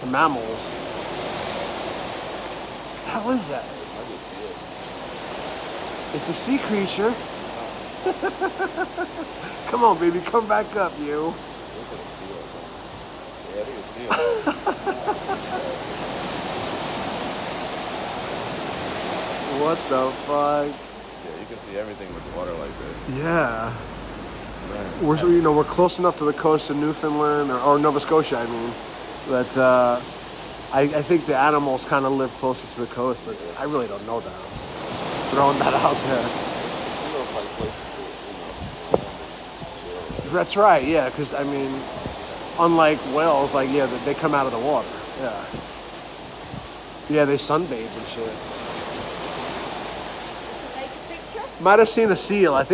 The mammals. What the hell is that? I can see it. It's a sea creature. Come on, baby, come back up, you. Looks like a seal. Yeah, I think it's a seal. What the fuck? Yeah, you can see everything with water like this. Yeah. Man. We're close enough to the coast of Newfoundland or Nova Scotia, I mean, that I think the animals kind of live closer to the coast, but I really don't know that. Throwing that out there. Seals like places to, land and chill. That's right, yeah, because I mean, unlike whales, like yeah, they come out of the water. Yeah. Yeah, they sunbathe and shit. Take a picture? Might have seen a seal. I think.